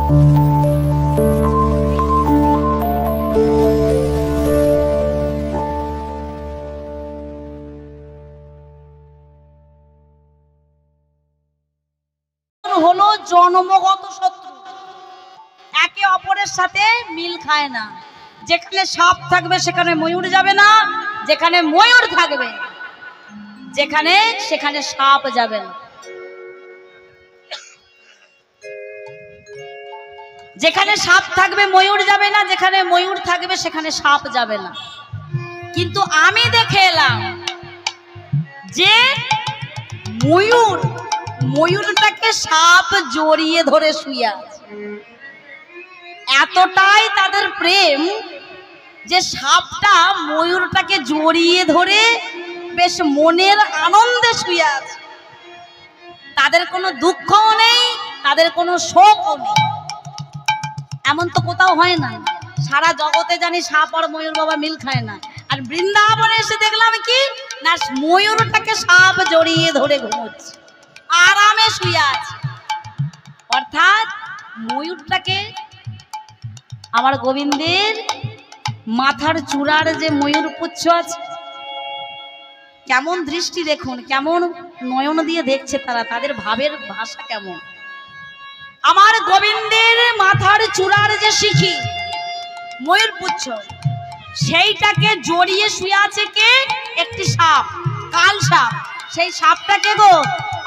হলো জন্মগত শত্রু, একে অপরের সাথে মিল খায় না। যেখানে সাপ থাকবে সেখানে ময়ূর যাবে না, যেখানে ময়ূর থাকবে সেখানে সাপ যাবে না। যেখানে সাপ থাকবে ময়ূর যাবে না, যেখানে ময়ূর থাকবে সেখানে সাপ যাবে না। কিন্তু আমি দেখে এলাম যে ময়ূরটাকে সাপ জড়িয়ে ধরে শুয়ে আছে। এতটাই তাদের প্রেম যে সাপটা ময়ূরটাকে জড়িয়ে ধরে বেশ মনের আনন্দে শুয়ে আছে। তাদের কোনো দুঃখও নেই, তাদের কোনো শোকও নেই। এমন তো কোথাও হয় না। সারা জগতে জানি সাপ আর ময়ূর বাবা মিল খায় না, আর বৃন্দাবনে এসে দেখলাম কি না, ময়ূরটাকে সাপ জড়িয়ে ধরে ঘুমোচ্ছে, আরামে শুয়ে আছে। অর্থাৎ ময়ূরটাকে আমার গোবিন্দের মাথার চূড়ার যে ময়ূর পুচ্ছ আছে, কেমন দৃষ্টি দেখুন, কেমন নয়ন দিয়ে দেখছে তারা, তাদের ভাবের ভাষা কেমন। আমার গোবিন্দের মাথার চূড়ার যে শিখি ময়ূর পুচ্ছ, সেইটাকে জড়িয়ে শুয়ে আছে কে? একটি সাপ, কাল সাপ। সেই সাপটাকে গো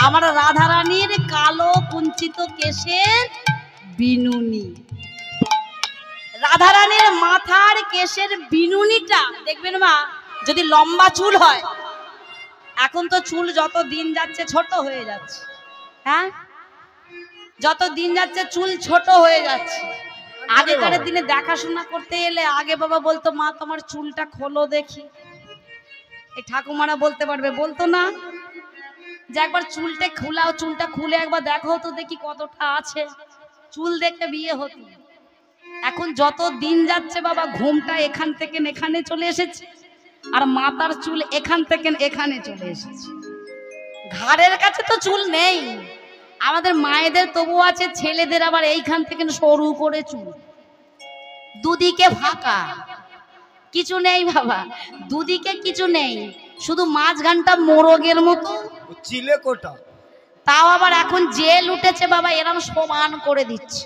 আমার রাধারানীর কালো কুঞ্চিত কেশের বিনুনি। রাধারানীর মাথার কেশের বিনুনিটা দেখবেন মা, যদি লম্বা চুল হয়, এখন তো চুল যত দিন যাচ্ছে ছোট হয়ে যাচ্ছে, হ্যাঁ যত দিন যাচ্ছে চুল ছোট হয়ে যাচ্ছে। আগেকার দিনে দেখাশোনা করতে এলে আগে বাবা বলতো, মা তোমার চুলটা খোলো দেখি। এই ঠাকুমারা বলতে পারবে, বলতো না যে একবার চুলটা খুলাও, চুলটা খুলে একবার দেখো তো দেখি কতটা আছে। চুল দেখে বিয়ে হতো। এখন যত দিন যাচ্ছে বাবা, ঘুমটা এখান থেকে এখানে চলে এসেছে, আর মাথার চুল এখান থেকে এখানে চলে এসেছে। ঘাড়ের কাছে তো চুল নেই। আমাদের মায়েদের তবু আছে, ছেলেদের আবার এইখান থেকে সরু করে চুল, দুদিকে ফাঁকা, কিছু নেই বাবা, দুদিকে কিছু নেই, শুধু মাঝখানটা মোরগের মতো চিলে কোটা। তাও আবার এখন জেল উঠেছে বাবা, এরম সমান করে দিচ্ছে।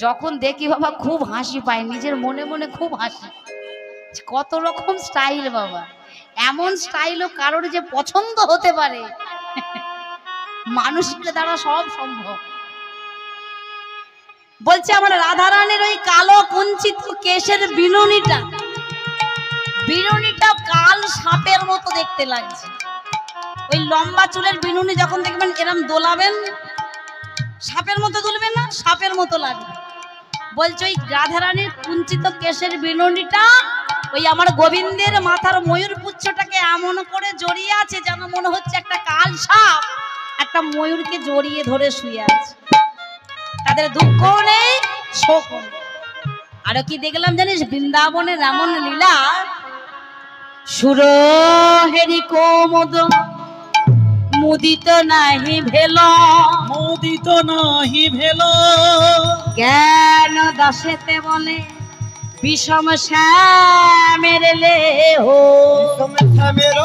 যখন দেখি বাবা খুব হাসি পায়, নিজের মনে মনে খুব হাসি। কত রকম স্টাইল বাবা, এমন স্টাইলও কারোর যে পছন্দ হতে পারে, মানুষের দ্বারা সব সম্ভব। বলছে আমার রাধারানীর ওই কালো কুঞ্চিত কেশের বিনুনিটা কাল সাপের মতো দেখতে লাগছে। ওই লম্বা চুলের বিনুনি যখন দেখবেন এরম দোলাবেন, সাপের মতো দুলবেন না, সাপের মতো লাগবে। বলছে ওই রাধারানীর কুঞ্চিত কেশের বিনুনিটা ওই আমার গোবিন্দের মাথার ময়ূর পুচ্ছটাকে এমন করে জড়িয়ে আছে, যেন মনে হচ্ছে একটা কাল সাপ একটা ময়ূরকে জড়িয়ে ধরে শুয়ে আছে। তাদের দুঃখ নেই, শোক নেই। আরো কি দেখলাম জানিস, বৃন্দাবনের এমন লীলা, সুর হেরি কোমদ মুদিত নাহি ভেল, মুদিত নাহি ভেল, জ্ঞান দাসেতে বলে বিষম শ্যামের লেহ, বিষম শ্যামের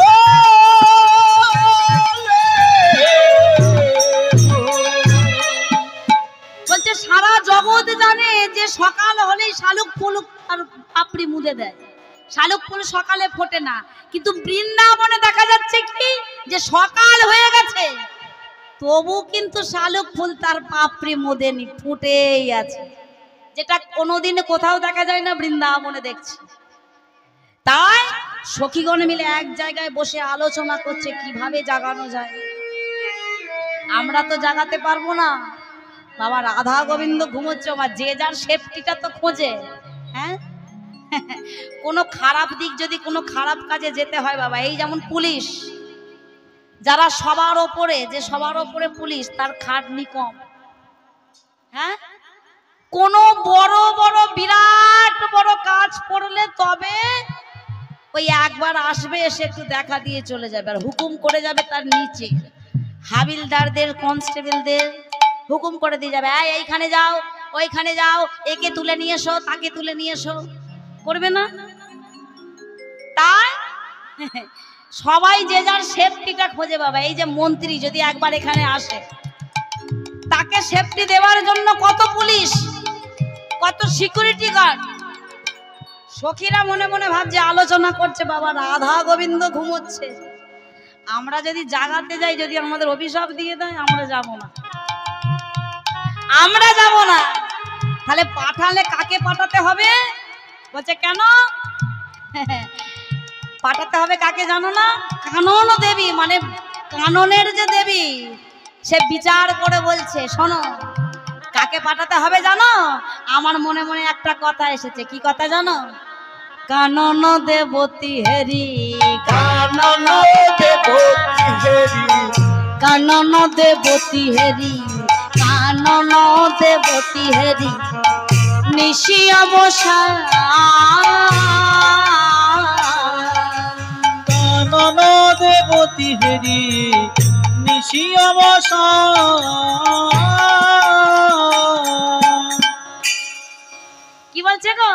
বলছে সারা জগৎ জানে যে সকাল হলেই শালুক ফুল আর পাপড়ি মুদে দেয়। শালুক ফুল সকালে ফোটে না, কিন্তু বৃন্দাবনে দেখা যাচ্ছে কি যে সকাল হয়ে গেছে, তবু কিন্তু শালুক ফুল তার পাপড়ি মুদেনি, ফুটেই আছে। যেটা কোনোদিন কোথাও দেখা যায় না, বৃন্দাবনে দেখছি। তাই সখীগণ মিলে এক জায়গায় বসে আলোচনা করছে কিভাবে জাগানো যায়। আমরা তো জাগাতে পারবো না বাবা, রাধা গোবিন্দ ঘুমোচ্ছে, বা যে যার সেফটিটা তো খোঁজে। হ্যাঁ, কোনো খারাপ দিক যদি কোনো খারাপ কাজে যেতে হয় বাবা, এই যেমন পুলিশ, যারা সবার ওপরে, যে সবার ওপরে পুলিশ, তার খাটনি কম। হ্যাঁ, কোনো বড় বড় বিরাট বড় কাজ পড়লে তবে ওই একবার আসবে, এসে একটু দেখা দিয়ে চলে যাবে, আর হুকুম করে যাবে তার নিচে। হাবিলদারদের কনস্টেবলদের হুকুম করে দিয়ে যাবে, এইখানে যাও, ওইখানে যাও, একে তুলে নিয়ে এসো, তাকে তুলে নিয়ে এসো, করবে না? তাই সবাই যে যার সেফটিটা খোঁজে বাবা। এই যে মন্ত্রী যদি একবার এখানে আসে, তাকে সেফটি দেওয়ার জন্য কত পুলিশ, কত সিকিউরিটি গার্ড। সখীরা মনে মনে ভাবছে, আলোচনা করছে, বাবা রাধা গোবিন্দ ঘুমোচ্ছে, আমরা যদি জাগাতে যাই, যদি আমাদের অভিশাপ দিয়ে দেয়, আমরা যাব না, আমরা যাব না। তাহলে পাঠালে কাকে পাঠাতে হবে? বলছে কেন পাঠাতে হবে কাকে জানো না? কানন দেবী, মানে কাননের যে দেবী, সে বিচার করে বলছে, শোনো কাকে পাঠাতে হবে জানো? আমার মনে মনে একটা কথা এসেছে। কি কথা জানো? কানন দেবতী হেরি, কানন দেবতী হেরি, কানন দেবতী হেরি, কানন দেবতী হেরি, নিশি অবসান, কানন দেবতী হেরি, নিশি অবসান। কি বলছে গো?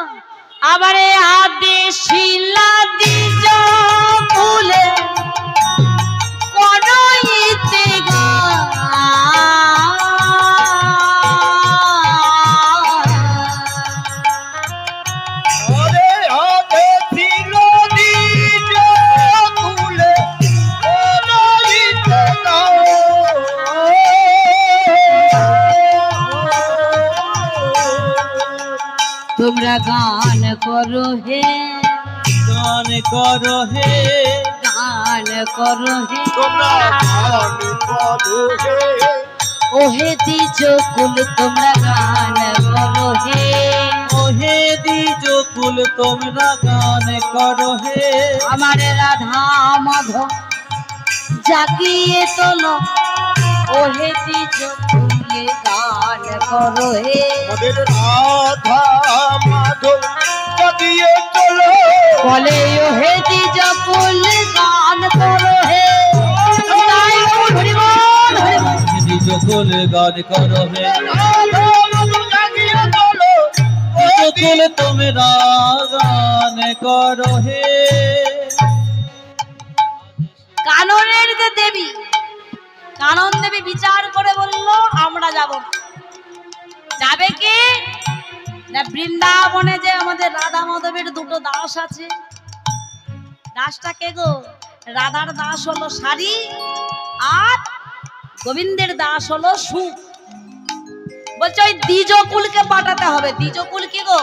আবারে আদেশিলা দিজ ফুলে করইতে গা, ওরে হাতে ছিল নিজ ফুলে করইতে দাও। তোমরা গান করো হে, গান করো হে, গান করো হে, তোমরা গান করো হে, ওহে দ্বিজ কুল তোমরা গান করো হে, ওহে দ্বিজ কুল তোমরা গান করো হে। আমার রাধা মাধব জাগিয়ে তোলো, ওহে দ্বিজ কুলে গান করো হে, আমাদের রাধা মাধব জাগিয়ে চলো, বলে ওহে দ্বিজ কুল গান করো হে। তাই বল, হরি বল, হরি বল। দ্বিজ কুল গান করো হে, জাগিয়ে চলো, দ্বিজ কুল তোমরা গান করো হে। কাননের যে দেবী, কানন দেবী বিচার করে বলল, আমরা যাব না। যাবে কি না? বৃন্দাবনে যে আমাদের রাধা মাধবের দুটো দাস আছে, দাসটা কে গো? রাধার দাস হলো শাড়ি, আর গোবিন্দের দাস হলো সুখ। বলছে ওই দ্বিজকুলকে পাঠাতে হবে। দ্বিজকুল কি গো?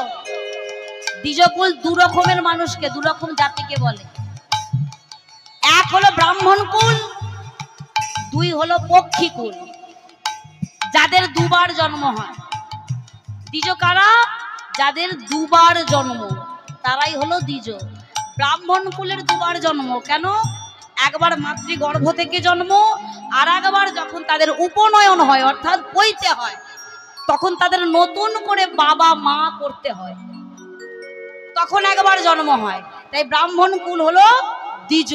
দ্বিজকুল দু রকমের মানুষকে, দু রকম জাতিকে বলে। এক হলো ব্রাহ্মণ কুল, দুই হলো পক্ষী কুল, যাদের দুবার জন্ম হয়। দ্বিজ কারা? যাদের দুবার জন্ম, তারাই হলো দ্বিজ। ব্রাহ্মণ কুলের দুবার জন্ম কেন? একবার মাতৃগর্ভ থেকে জন্ম, আর একবার যখন তাদের উপনয়ন হয়, অর্থাৎ পৈতে হয়, তখন তাদের নতুন করে বাবা মা করতে হয়, তখন একবার জন্ম হয়। তাই ব্রাহ্মণ কুল হলো দ্বিজ,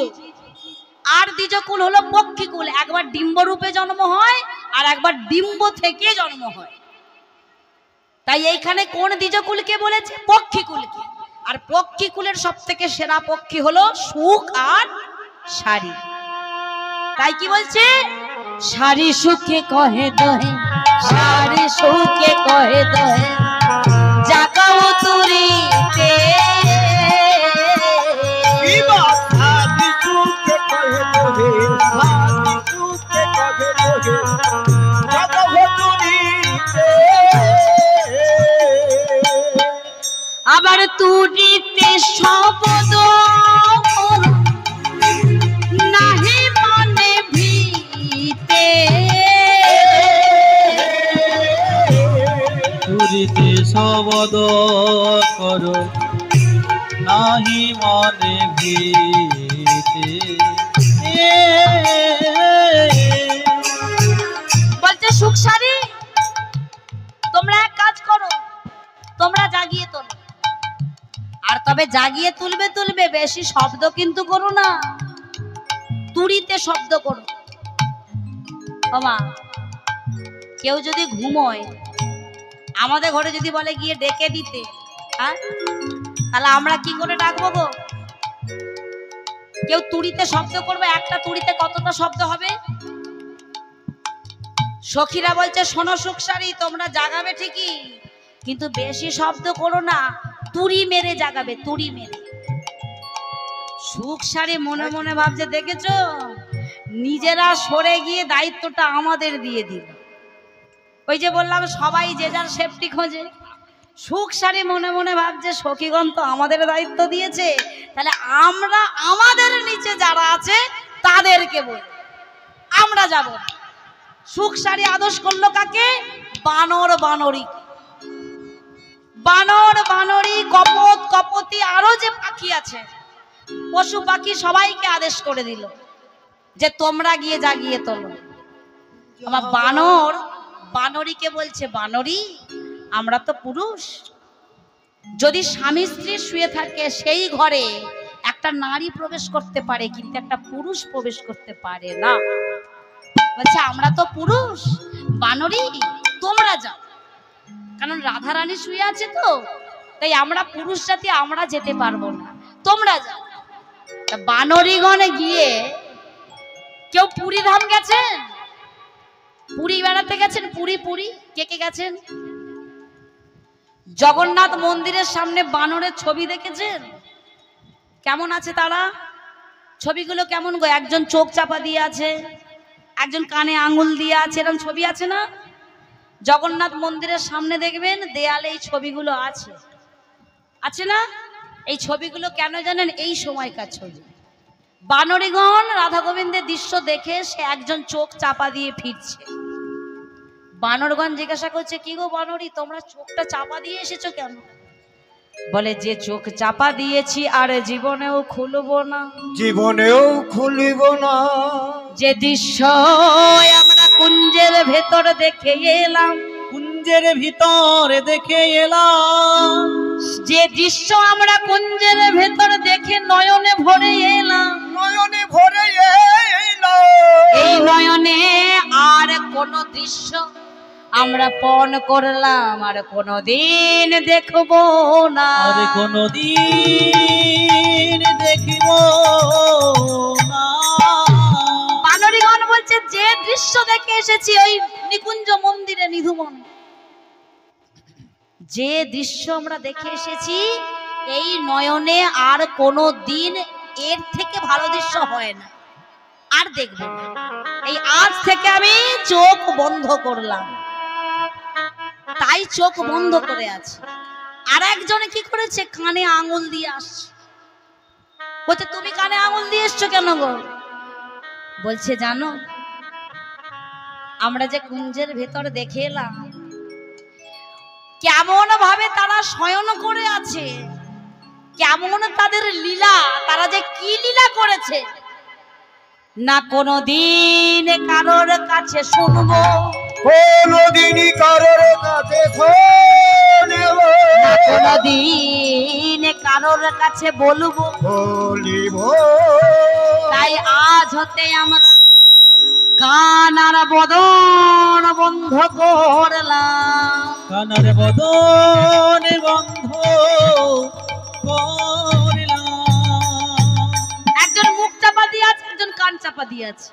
আর দ্বিজকুল হলো পক্ষীকুল। একবার ডিম্ব রূপে জন্ম হয়, আর একবার ডিম্ব থেকে জন্ম হয়। তাই এইখানে কোন দ্বিজকুলকে বলেছে? পক্ষীকুলকে। আর পক্ষীকুলের সব থেকে সেরা পক্ষী হলো সুখ আর শাড়ি। তাই কি বলছে? শাড়ি সুখে কহে দহে, শাড়ি সুখে কহে দহে, জাগাও তুরিতে, আবার তুরিতে শব্দ নাহি মনে ভিতে, তুরিতে শব্দ করো নাহি মনে ভিতে। বলছে সুখ শাড়ি, তোমরা এক কাজ করো, তোমরা জাগিয়ে তোলো। আর তবে জাগিয়ে তুলবে তুলবে, বেশি শব্দ কিন্তু করো না, তুড়িতে শব্দ করো। ও মা, কেউ যদি ঘুমোয় আমাদের ঘরে যদি বলে গিয়ে ডেকে দিতে, হ্যাঁ, তাহলে আমরা কি করে ডাকবো গো? কেউ তুড়িতে শব্দ করবে, একটা তুড়িতে কতটা শব্দ হবে? সখীরা বলছে শোনো সুখসারি, তোমরা জাগাবে ঠিকই, কিন্তু বেশি শব্দ করো না, তুড়ি মেরে জাগাবে, তুড়ি মেরে। সুখসারি মনে মনে ভাবছে দেখেছো, নিজেরা সরে গিয়ে দায়িত্বটা আমাদের দিয়ে দিল। ওই যে বললাম সবাই যে যার সেফটি খোঁজে, সুখসারি মনে মনে ভাবছে সখীগণ তো আমাদের দায়িত্ব দিয়েছে, তাহলে আমরা আমাদের নিচে যারা আছে তাদেরকে বলি আমরা যাব। সুখসারি আদেশ করলো কাকে? বানর বানরী, বানর বানরী, কপত কপতি, আরো যে পাখি আছে পশু পাখি সবাইকে আদেশ করে দিল যে তোমরা গিয়ে জাগিয়ে তোলো। আমার বানর বানরীকে বলছে, বানরী আমরা তো পুরুষ, যদি স্বামী স্ত্রী শুয়ে থাকে সেই ঘরে একটা নারী প্রবেশ করতে পারে, কিন্তু একটা পুরুষ প্রবেশ করতে পারে না। বলছে আমরা তো পুরুষ, বানরী তোমরা যাও, কারণ রাধা রানী শুয়ে আছে তো, তাই আমরা পুরুষ জাতি আমরা যেতে পারবো না, তোমরা যাও। বানরীগণে গিয়ে, কেউ পুরী ধাম গেছেন? পুরী বেড়াতে গেছেন? পুরী পুরী কে কে গেছেন? জগন্নাথ মন্দিরের সামনে বানরের ছবি দেখেছেন? কেমন আছে তারা? ছবিগুলো কেমন গো? একজন চোখ চাপা দিয়ে আছে, একজন কানে আঙুল দিয়ে আছে, এরকম ছবি আছে না? জগন্নাথ মন্দিরের সামনে দেখবেন দেয়ালে এই ছবিগুলো আছে, আছে না? এই ছবিগুলো কেন জানেন? এই সময়কার ছবি। বানরীগণ রাধা গোবিন্দের দৃশ্য দেখে সে একজন চোখ চাপা দিয়ে ফিরছে। বানরগণ জিজ্ঞাসা করছে, কি গো বানরী, তোমরা চোখটা চাপা দিয়ে এসেছো কেন? বলে যে চোখ চাপা দিয়েছি আর জীবনেও খুলব না, জীবনেও খুলিব না। যে দৃশ্য আমরা কুঞ্জের ভেতর দেখে এলাম, কুঞ্জের ভিতর দেখে এলাম, যে দৃশ্য আমরা কুঞ্জের ভেতর দেখে নয়নে ভরে এলাম, নয়নে ভরে এলো, এই নয়নে আর কোন দৃশ্য আমরা পণ করলাম আর কোনদিন দেখব না, আর কোনদিন দেখিব না। বানরীগণ বলছে যে দৃশ্য দেখে এসেছি ওই নিকুঞ্জ মন্দিরে নিধুমন, যে দৃশ্য আমরা দেখে এসেছি এই নয়নে আর কোনো দিন এর থেকে ভালো দৃশ্য হয় না, আর দেখব না। এই আজ থেকে আমি চোখ বন্ধ করলাম, তাই চোখ বন্ধ করে আছে। আর একজনে কি করেছে? কানে আঙুল দিয়ে আসছে। বলছে তুমি কানে আঙুল দিয়ে এসছো কেন গো? বলছে জানো, আমরা যে কুঞ্জের ভেতর দেখে এলাম কেমন ভাবে তারা শয়ন করে আছে, কেমন তাদের লীলা, তারা যে কি লীলা করেছে না কোনদিন কারোর কাছে শুনবো, কোনদিনই কারোর কাছে শুনব না কোনদিন কারোর কাছে বলবো, বলিব। তাই আজ হতে আমরা কান আর বদন বন্ধ করলাম, কানার বদন বন্ধ করলাম। একজন মুখ চাপা দিয়ে আছে, একজন কান চাপা দিয়ে আছে।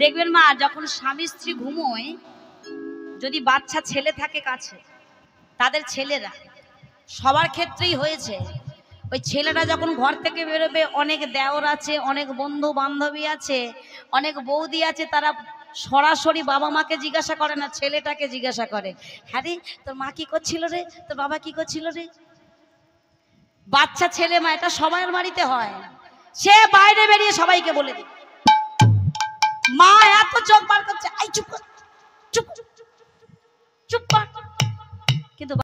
দেখবেন মা, যখন স্বামী স্ত্রী ঘুমোয়, যদি বাচ্চা ছেলে থাকে কাছে, তাদের ছেলেরা সবার ক্ষেত্রেই হয়েছে, ওই ছেলেরা যখন ঘর থেকে বেরোবে, অনেক দেওর আছে, অনেক বন্ধু বান্ধবী আছে, অনেক বৌদি আছে, তারা সরাসরি বাবা মাকে জিজ্ঞাসা করে না, ছেলেটাকে জিজ্ঞাসা করে, হ্যাঁ রে তোর মা কি করছিল রে, তোর বাবা কি করছিল রে। বাচ্চা ছেলে মা এটা সবার বাড়িতে হয়, সে বাইরে বেরিয়ে সবাইকে বলে দিই, মা এত চোখ বার করছে, আই চুপ কর, চুপ চুপ কর। কিন্তু